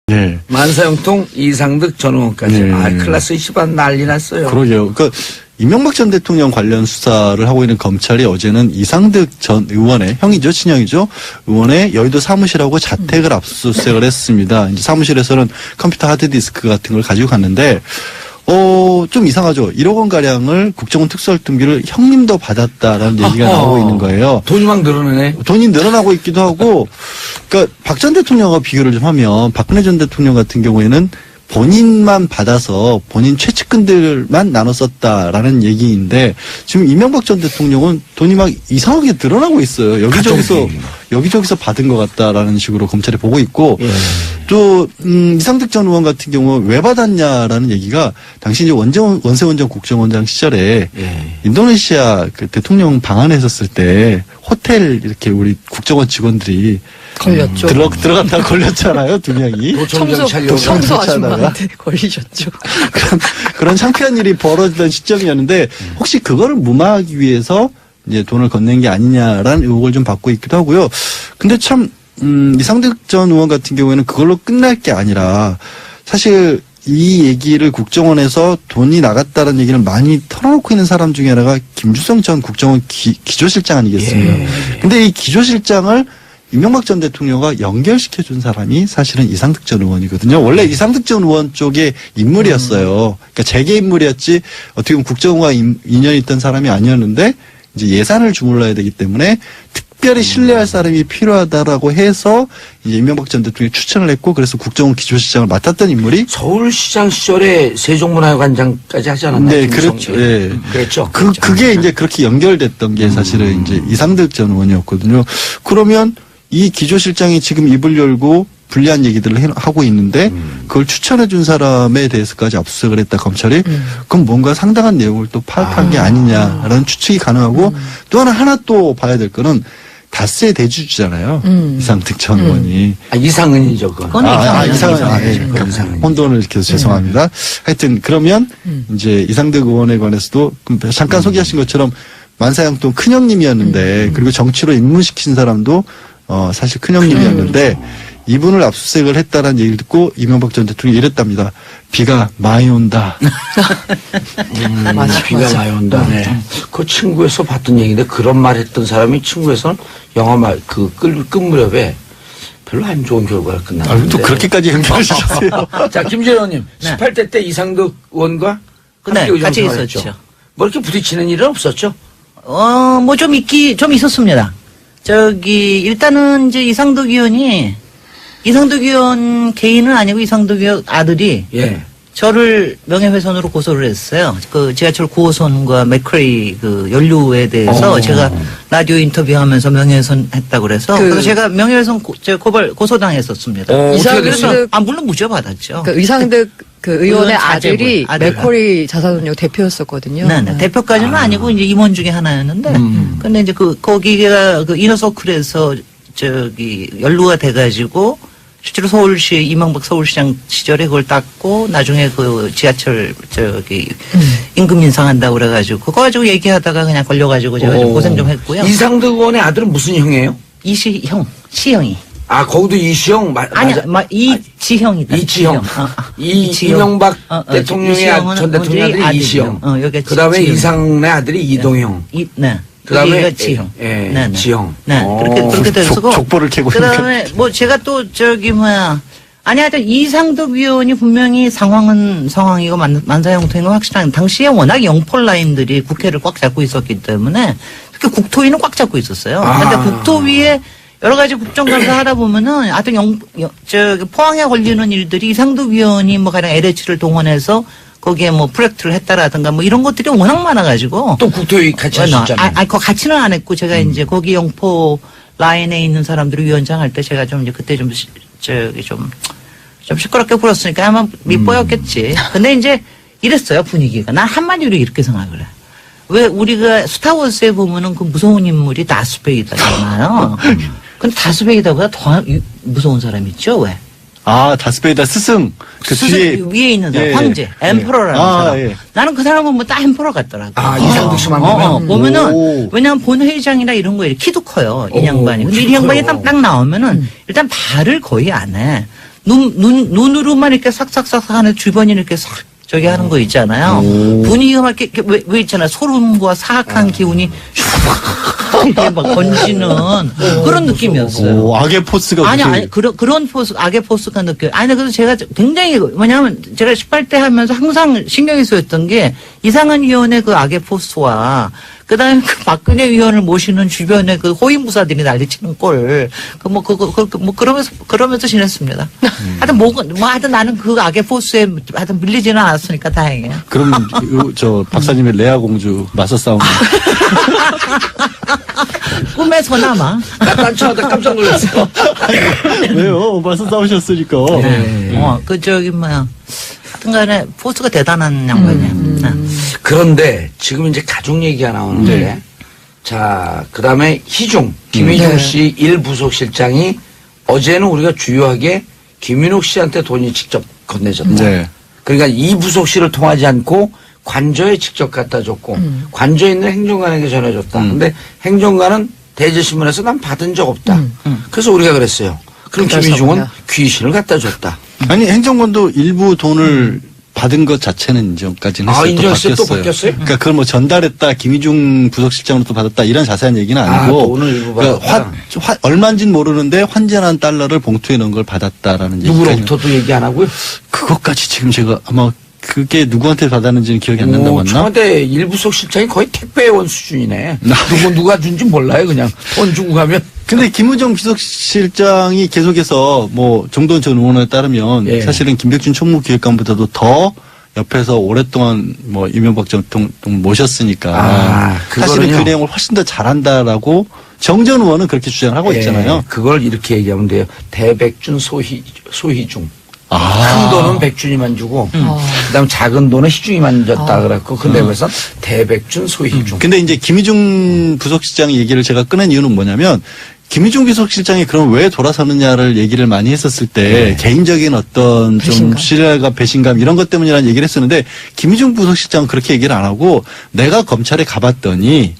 네. 만사형통 이상득 전 의원까지. 네. 클라스 시반 난리 났어요. 그러게요. 그러니까 이명박 전 대통령 관련 수사를 하고 있는 검찰이 어제는 이상득 전 의원의 형이죠, 친형이죠, 의원의 여의도 사무실하고 자택을 압수수색을 했습니다. 이제 사무실에서는 컴퓨터 하드디스크 같은 걸 가지고 갔는데, 좀 이상하죠. 1억 원 가량을 국정원 특수활동비를 형님도 받았다라는 얘기가 나오고 있는 거예요. 돈이 막 늘어나네. 돈이 늘어나고 있기도 하고, 그러니까 박 전 대통령과 비교를 좀 하면 박근혜 전 대통령 같은 경우에는 본인만 받아서 본인 최측근들만 나눠 썼다라는 얘기인데, 지금 이명박 전 대통령은 돈이 막 이상하게 늘어나고 있어요. 여기저기서 받은 것 같다라는 식으로 검찰이 보고 있고, 예. 또 이상득 전 의원 같은 경우 왜 받았냐라는 얘기가 당시 이제 원세훈 국정원장 시절에 예. 인도네시아 그 대통령 방한에 있었을 때 호텔 이렇게 우리 국정원 직원들이 걸렸죠. 들어갔다가 걸렸잖아요, 두 명이. 청소 아줌마한테 걸리셨죠. 그런 창피한 일이 벌어지던 시점이었는데, 혹시 그거를 무마하기 위해서 이제 돈을 건넨 게 아니냐라는 의혹을 좀 받고 있기도 하고요. 근데 참 이상득 전 의원 같은 경우에는 그걸로 끝날 게 아니라, 사실 이 얘기를 국정원에서 돈이 나갔다는 얘기를 많이 털어놓고 있는 사람 중에 하나가 김주성 전 국정원 기조실장 아니겠습니까? 예. 근데 이 기조실장을 이명박 전 대통령과 연결시켜준 사람이 사실은 이상득 전 의원이거든요. 원래 이상득 전 의원 쪽의 인물이었어요. 그러니까 재계 인물이었지 어떻게 보면 국정원과 인연이 있던 사람이 아니었는데, 이제 예산을 주물러야 되기 때문에 특별히 신뢰할 사람이 필요하다라고 해서 이제 이명박 전 대통령이 추천을 했고, 그래서 국정원 기조실장을 맡았던 인물이 서울시장 시절에 세종문화회관장까지 하지 않았나요? 네, 그렇죠. 예. 그랬죠. 그게 이제 그렇게 연결됐던 게 사실은 이제 이상득 전 의원이었거든요. 그러면 이 기조실장이 지금 입을 열고 불리한 얘기들을 하고 있는데, 그걸 추천해 준 사람에 대해서까지 압수수색을 했다, 검찰이. 그럼 뭔가 상당한 내용을 또 파악한 게 아니냐라는 추측이 가능하고, 또 하나 또 봐야 될 거는 다스의 대주주잖아요. 이상득 전 의원이. 이상은이죠, 그건. 이상은. 혼돈을 일으켜서 죄송합니다. 하여튼, 그러면 이제 이상득 의원에 관해서도 잠깐 소개하신 것처럼 만사형통 큰형님이었는데, 그리고 정치로 입문시킨 사람도 사실 큰형님이었는데, 이분을 압수수색을 했다라는 얘기를 듣고 이명박 전 대통령이 이랬답니다. 비가 많이 온다. 비가 많이 온다. 네. 그 친구에서 봤던 얘기인데, 그런 말 했던 사람이 친구에서는 영화 끝 무렵에 별로 안 좋은 결과가 끝났는데. 또 그렇게까지 연결하셨어요. 자, 김재현 의원님. 네. 18대 때 이상득 의원과 네, 함께 같이 의정생활을 있었죠. 했죠. 뭐 이렇게 부딪히는 일은 없었죠? 뭐 좀 있었습니다. 일단은 이제 이상득 의원 개인은 아니고 이상득 의원 아들이 예. 저를 명예훼손으로 고소를 했어요. 그 지하철 9호선과 맥커리 그 연루에 대해서 제가 라디오 인터뷰하면서 명예훼손 했다고 그래서 그래서 제가 명예훼손 고소당했었습니다. 어떻게 됐어요? 물론 무죄 받았죠. 그 이상득 그 의원의 의원 아들이 아들. 맥쿼리 자산운용 대표였었거든요. 네. 대표까지는 아니고 이제 임원 중에 하나였는데, 근데 이제 거기가 그 이너서클에서 연루가 돼가지고, 실제로 서울시, 이명박 서울시장 시절에 그걸 땄고, 나중에 그 지하철, 임금 인상한다고 그래가지고, 그거 가지고 얘기하다가 그냥 걸려가지고 제가 좀 고생 좀 했고요. 이상득 의원의 아들은 무슨 형이에요? 시형이. 거기도 이시형? 아니야, 이지형이다. 이지형. 이지형. 이명박 대통령의 전 대통령의 아들이 이시형. 그 다음에 이상의 아들이 이동형. 네. 그 다음에 지형. 네. 지형. 네. 그렇게 돼서. 족보를 캐고 그 다음에 제가 또 하여튼 이상득 의원이 분명히 상황이고 만사형통인 확실한, 당시에 워낙 영폴 라인들이 국회를 꽉 잡고 있었기 때문에 특히 국토위는 꽉 잡고 있었어요. 근데 국토위에 여러 가지 국정감사 하다 보면은 하여튼 포항에 걸리는 일들이 이상득 의원이 가령 LH를 동원해서 거기에 프로젝트를 했다라든가 이런 것들이 워낙 많아가지고. 또 국토위 같이 하셨잖아요. 그거 같이는 안 했고 제가 이제 거기 영포 라인에 있는 사람들이 위원장 할 때 제가 그때 좀 시끄럽게 굴었으니까 아마 밑보였겠지. 근데 이제 이랬어요, 분위기가. 난 한마디로 이렇게 생각을 해. 왜 우리가 스타워즈에 보면은 그 무서운 인물이 다스베이더잖아요. 근데 다스베이더보다 더 무서운 사람 있죠, 왜? 다스베이더 스승. 뒤에 위에 있는 사람, 황제, 엠퍼러라는 사람. 나는 그 사람은 딱 엠퍼러 같더라고. 이상득 씨만 보면? 보면은, 왜냐면 본회의장이나 이런 거에 키도 커요, 이 양반이. 근데 이 양반이 딱 나오면은, 일단 말을 거의 안 해. 눈으로만 이렇게 싹싹싹 하는 주변이 이렇게 싹 저기 하는 거 있잖아요. 분위기가 막 이렇게 왜 있잖아요. 소름과 사악한 기운이 이렇게 막 번지는 그런 느낌이었어요. 오, 악의 포스가 아니, 그런 포스, 악의 포스가 느껴요. 아니, 그래서 제가 굉장히, 뭐냐면, 제가 18대 하면서 항상 신경이 쓰였던 게, 이상한 위원의 그 악의 포스와, 그 다음에 그 박근혜 위원을 모시는 주변에 그 호위무사들이 난리치는 꼴, 그러면서 지냈습니다. 하여튼 나는 그 악의 포스에 하여튼 밀리지는 않았으니까 다행이에요. 그럼 저 박사님의 레아 공주 맞서 싸움. 꿈에서나마. 난 처음에 깜짝 놀랐어. 왜요? 맞서 싸우셨으니까. 하여튼 간에 포스가 대단한 양반이에요. 그런데 지금 이제 가족 얘기가 나오는데 자, 그다음에 희중 김희중 네. 씨 1부속실장이 어제는 우리가 주요하게 김윤옥 씨한테 돈이 직접 건네졌다. 네. 그러니까 2부속실을 통하지 않고 관저에 직접 갖다 줬고 관저에 있는 행정관에게 전해줬다. 근데 행정관은 대제신문에서 난 받은 적 없다. 그래서 우리가 그랬어요. 그럼 그래서 김희중은 뭐야? 귀신을 갖다 줬다. 아니 행정관도 일부 돈을 받은 것 자체는 인정까지는 했어요. 인정했어요? 또 바뀌었어요? 그러니까 그걸 뭐 전달했다, 김희중 부속실장으로 또 받았다 이런 자세한 얘기는 아니고. 돈을 일부 그러니까 받았다. 얼마인지는 모르는데 환전한 달러를 봉투에 넣은 걸 받았다라는 얘기가. 누구로부터도 얘기 안 하고요? 그것까지 지금 제가 아마 그게 누구한테 받았는지는 기억이 안 난다 맞나? 청와대 일부속 실장이 거의 택배원 수준이네. 누가 준지 몰라요, 그냥. 돈 주고 가면. 근데 김우정 비서실장이 계속해서 뭐 정도원 전 의원에 따르면 예. 사실은 김백준 총무기획관보다도 더 옆에서 오랫동안 뭐 이명박 전 대통령 모셨으니까 사실은 그 내용을 훨씬 더 잘한다라고 정전 의원은 그렇게 주장을 하고 있잖아요. 그걸 이렇게 얘기하면 돼요. 대백준 소희중. 아. 큰 돈은 백준이만 주고, 그다음 작은 돈은 희중이만 줬다 그랬고, 근데 그래서 대백준 소희중. 근데 이제 김희중 부속실장 얘기를 제가 꺼낸 이유는 뭐냐면 김희중 비서실장이 그럼 왜 돌아서느냐를 얘기를 많이 했었을 때 개인적인 어떤 좀 배신감. 신뢰가 배신감 이런 것 때문이라는 얘기를 했었는데 김희중 부서실장은 그렇게 얘기를 안 하고 내가 검찰에 가봤더니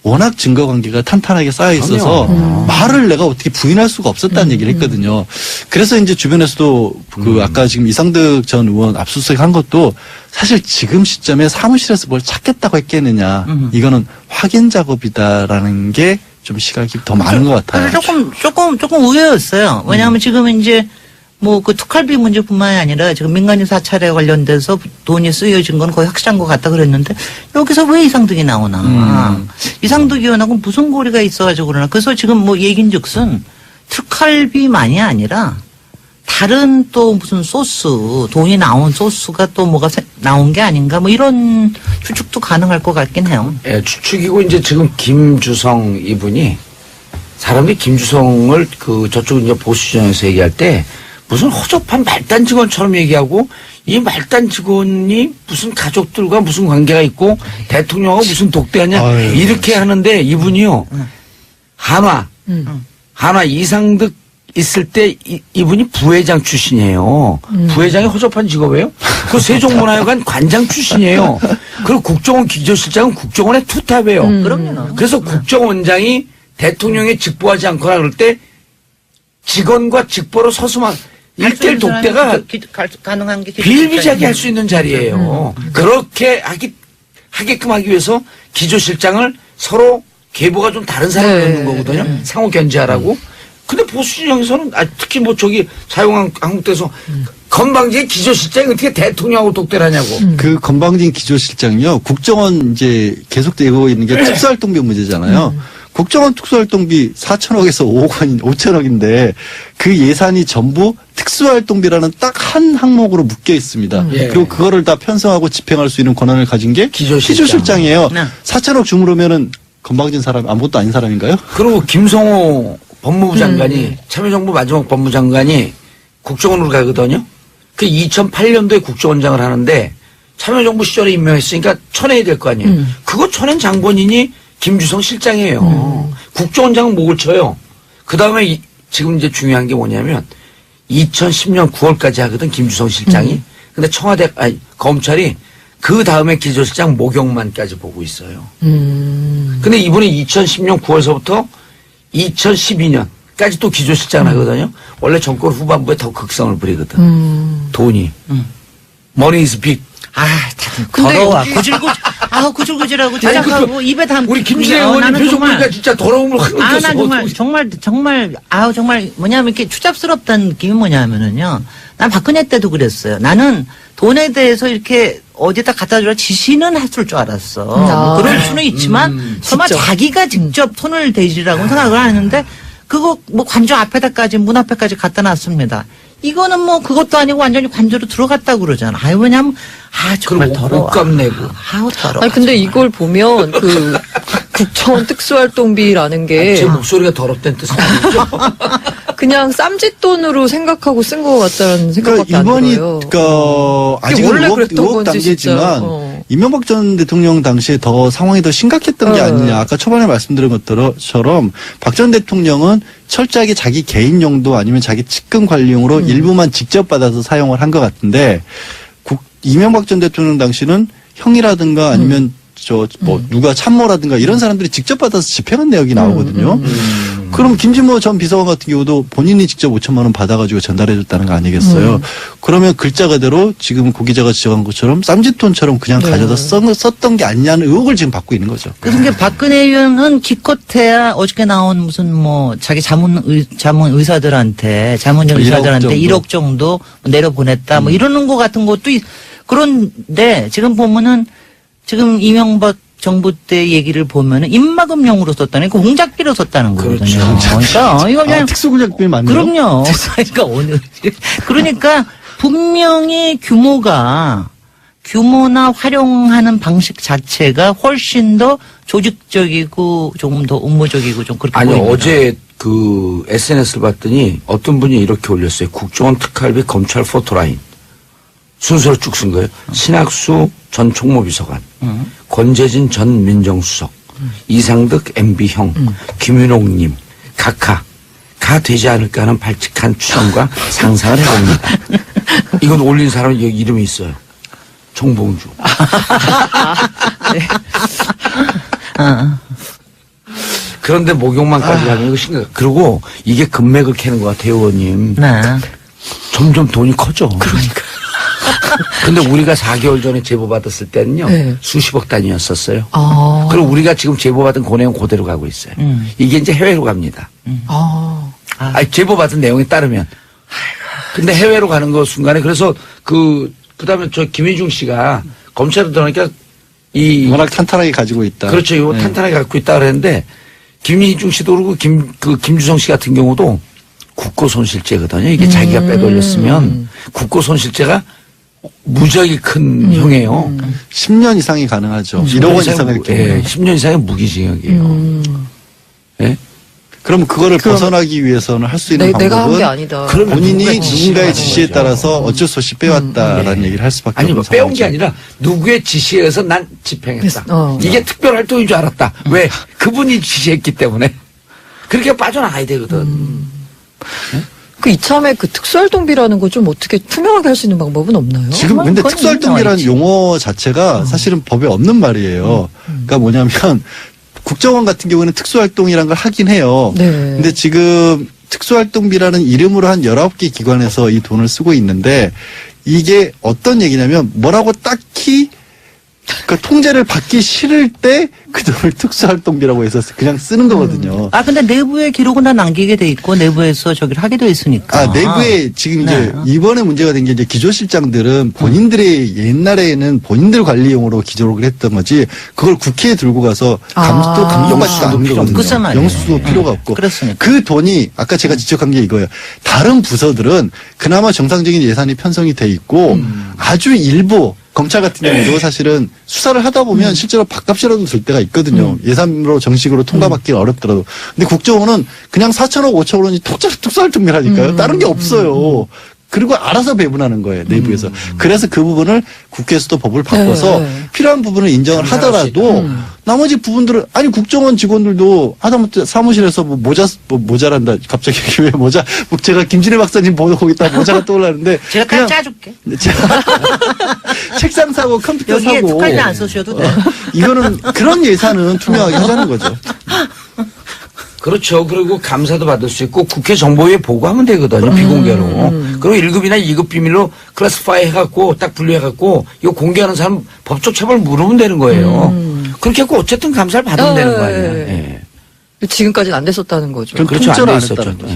워낙 증거 관계가 탄탄하게 쌓여 있어서 말을 내가 어떻게 부인할 수가 없었다는 얘기를 했거든요. 그래서 이제 주변에서도 그 아까 지금 이상득 전 의원 압수수색 한 것도 사실 지금 시점에 사무실에서 뭘 찾겠다고 했겠느냐. 이거는 확인 작업이다라는 게 좀 시각이 더 많은 것 같아요. 조금 의외였어요. 왜냐하면 지금 이제 뭐 그 특활비 문제뿐만이 아니라 지금 민간인 사찰에 관련돼서 돈이 쓰여진 건 거의 확실한 것 같다 그랬는데 여기서 왜 이상득이 나오나. 이상득 의원하고 무슨 고리가 있어가지고 그러나. 그래서 지금 뭐 얘긴즉슨 특활비만이 아니라 다른 또 무슨 소스, 돈이 나온 소스가 또 뭐가 나온 게 아닌가 뭐 이런 추측도 가능할 것 같긴 해요. 예, 추측이고 이제 지금 김주성 이분이 사람들이 김주성을 그 저쪽 이제 보수진영에서 얘기할 때 무슨 허접한 말단 직원처럼 얘기하고 이 말단 직원이 무슨 가족들과 무슨 관계가 있고 대통령하고 무슨 독대하냐 아유, 이렇게 하는데 이분이요 한화 이상득 있을 때 이분이 부회장 출신이에요. 부회장이 허접한 직업이에요? 그 세종문화회관 관장 출신이에요. 그리고 국정원 기조실장은 국정원의 투탑이에요. 그럼요. 그래서 국정원장이 대통령에 직보하지 않거나 그럴 때 직원과 직보로 서수만 일대일 독대가 가능한 게 비일비재하게 할 수 있는 자리예요. 그렇게 하게끔 하기 위해서 기조실장을 서로 계보가 좀 다른 사람을 네. 넣는 거거든요. 상호 견제하라고. 근데 보수진영에서는 특히 뭐 저기 자유한국당에서 건방지게 기조실장이 어떻게 대통령하고 독대를 하냐고. 그 건방진 기조실장이요. 국정원 이제 계속되고 있는 게 특수활동비 문제잖아요. 국정원 특수활동비 4천억에서 5천억인데 그 예산이 전부 특수활동비라는 딱 한 항목으로 묶여 있습니다. 예. 그리고 그거를 다 편성하고 집행할 수 있는 권한을 가진 게 기조실장. 기조실장이에요. 네. 4천억 주무르면은 건방진 사람 아무것도 아닌 사람인가요? 그리고 김성호 법무부 장관이 참여정부 마지막 법무장관이 국정원으로 가거든요. 그 2008년도에 국정원장을 하는데 참여정부 시절에 임명했으니까 쳐내야 될 거 아니에요. 그거 쳐낸 장본인이 김주성 실장이에요. 국정원장은 목을 쳐요. 그 다음에 지금 이제 중요한 게 뭐냐면 2010년 9월까지 하거든 김주성 실장이. 근데 검찰이 그 다음에 기조실장 모경만까지 보고 있어요. 근데 이번에 2010년 9월서부터 2012년 까지 또 기조실장을 하거든요. 원래 정권 후반부에 더 극성을 부리거든. 돈이. Money is big. 아, 참 근데 더러워. 여기- 구질구질하고 주작하고 입에 담고. 우리 김진애 의원님 나는 표정 정말- 보니까 진짜 더러움을 확 아, 느꼈어. 난 정말 뭐냐면 이렇게 추잡스럽다는 느낌이 뭐냐면은요. 난 박근혜 때도 그랬어요. 나는 돈에 대해서 이렇게 어디다 갖다 주라 지시는 했을 줄 알았어. 뭐 그럴 수는 있지만 설마 직접. 자기가 직접 손을 대지라고 생각을 안 했는데 그거 뭐 관저 앞에다까지 문 앞에까지 갖다 놨습니다. 이거는 뭐 그것도 아니고 완전히 관저로 들어갔다고 그러잖아. 아유, 왜냐면 정말 그리고 더러워. 옷값 내고. 아우 더러워. 아니 근데 이걸 보면 그 국정원 특수활동비라는 게 제 목소리가 더럽다는 뜻은 아니죠. 그냥 쌈짓돈으로 생각하고 쓴 것 같다는 생각밖에 그러니까 안 이번이 들어요. 아직은 원래 의혹 그랬던 건지 단계지만 진짜. 이명박 전 대통령 당시에 더 상황이 더 심각했던 게 어. 아니냐. 아까 초반에 말씀드린 것처럼 박 전 대통령은 철저하게 자기 개인 용도 아니면 자기 측근 관리용으로 일부만 직접 받아서 사용을 한 것 같은데 이명박 전 대통령 당시는 형이라든가 아니면 누가 참모라든가 이런 사람들이 직접 받아서 집행한 내역이 나오거든요. 그럼 김진모 전 비서관 같은 경우도 본인이 직접 5천만 원 받아가지고 전달해줬다는 거 아니겠어요? 그러면 글자 그대로 지금 고 기자가 지적한 것처럼 쌈짓돈처럼 그냥 가져다 썼던 게 아니냐는 의혹을 지금 받고 있는 거죠. 그래서 이게 박근혜 의원은 기껏해야 어저께 나온 무슨 뭐 자기 자문 의사들한테 자문적 1억 의사들한테 정도. 1억 정도 내려보냈다 뭐 이러는 거 같은 것도 그런데 지금 보면은 지금 이명박 정부 때 얘기를 보면은 입막음용으로 썼다는 그 공작비로 썼다는 거거든요. 그러니까 이거 그냥 특수구작비 맞네요. 그럼요. 그러니까 분명히 규모나 활용하는 방식 자체가 훨씬 더 조직적이고 조금 더 업무적이고 좀 그렇게 아니, 보입니다. 어제 그 SNS를 봤더니 어떤 분이 이렇게 올렸어요. 국정원 특활비 검찰 포토라인. 순서로 쭉 쓴 거예요. 신학수 전 총무비서관, 권재진 전 민정수석, 이상득 MB형, 김윤옥님, 각하, 가 되지 않을까 하는 발칙한 추정과 상상을 해봅니다. 이건 올린 사람 여기 이름이 있어요. 정봉주. 그런데 목욕만까지 가면 이거 심각. 그리고 이게 금맥을 캐는 것 같아요, 의원님. 네. 점점 돈이 커져. 그러니까. 근데 우리가 4개월 전에 제보 받았을 때는요. 네. 수십억 단위였었어요. 아. 그리고 우리가 지금 제보 받은 그 내용 그대로 가고 있어요. 이게 이제 해외로 갑니다. 아니, 제보 받은 내용에 따르면. 근데 해외로 가는 거 순간에 그래서 그다음에 저 김희중 씨가 검찰에 들어가니까 워낙 탄탄하게 가지고 있다. 그렇죠. 이거 탄탄하게 갖고 있다 그랬는데 김희중 씨도 그러고 김주성 씨 같은 경우도 국고 손실죄거든요. 이게 자기가 빼돌렸으면 국고 손실죄가 무지하게 큰 형이에요. 10년 이상이 가능하죠. 1억 원 이상일 경우에. 10년 이상의 무기징역이에요. 예? 그럼 그거를 벗어나기 위해서는 할 수 있는 내가 한 방법은 게 아니다. 그러면 본인이 누군가의 지시를 누군가의 하는 지시에 거죠. 따라서 어쩔 수 없이 빼왔다라는 얘기를 할 수밖에 아니, 없는 뭐 빼온 상황이죠. 게 아니라 누구의 지시에 의해서 난 집행했다. 어. 이게 특별 활동인 줄 알았다. 왜? 그분이 지시했기 때문에. 그렇게 빠져나가야 되거든. 그 이참에 그 특수활동비라는 거 좀 어떻게 투명하게 할 수 있는 방법은 없나요? 지금 그건 근데 그건 특수활동비라는 있지. 용어 자체가 사실은 법에 없는 말이에요. 그러니까 뭐냐면 국정원 같은 경우는 특수활동이라는 걸 하긴 해요. 네. 근데 지금 특수활동비라는 이름으로 한 19개 기관에서 이 돈을 쓰고 있는데 이게 어떤 얘기냐면 뭐라고 딱히 그러니까 통제를 받기 싫을 때 그 돈을 특수활동비라고 해서 그냥 쓰는 거거든요. 아, 근데 내부에 기록은 다 남기게 돼 있고 내부에서 저기를 하게 돼 있으니까. 아, 내부에 지금 이제 네. 이번에 문제가 된 게 이제 기조실장들은 본인들의 옛날에는 본인들 관리용으로 기록을 했던 거지 그걸 국회에 들고 가서 감독받지도 않는 거거든요. 글쎄 말이에요. 영수도 필요가 없고. 그렇습니까? 그 돈이 아까 제가 지적한 게 이거예요. 다른 부서들은 그나마 정상적인 예산이 편성이 돼 있고 아주 일부 검찰 같은 경우도 사실은 수사를 하다 보면 실제로 밥값이라도 들 때가 있거든요. 예산으로 정식으로 통과받기는 어렵더라도. 근데 국정원은 그냥 4천억, 5천억 원이 특수활동비라니까요. 다른 게 없어요. 그리고 알아서 배분하는 거예요, 내부에서. 그래서 그 부분을 국회에서도 법을 바꿔서 네. 필요한 부분을 인정을 하더라도 나머지 부분들은 아니 국정원 직원들도 하다못해 사무실에서 뭐 모자란다. 갑자기 왜 모자? 제가 김진애 박사님 보고 거기다 모자가 떠올랐는데 제가 딱 짜줄게. 책상 사고 컴퓨터 여기에 사고 특활비 안 쓰셔도 돼. 이거는 그런 예산은 투명하게 하자는 거죠. 그렇죠. 그리고 감사도 받을 수 있고 국회 정보위에 보고하면 되거든요. 비공개로. 그리고 1급이나 2급 비밀로 클래스파이 해갖고 딱 분류해갖고 이거 공개하는 사람 법적 처벌 물으면 되는 거예요. 그렇게 했고 어쨌든 감사를 받으면 되는 거 아니에요. 예. 지금까지는 안 됐었다는 거죠. 그건 그렇죠. 안 통째로 돼 안 있었죠. 했다는 거죠.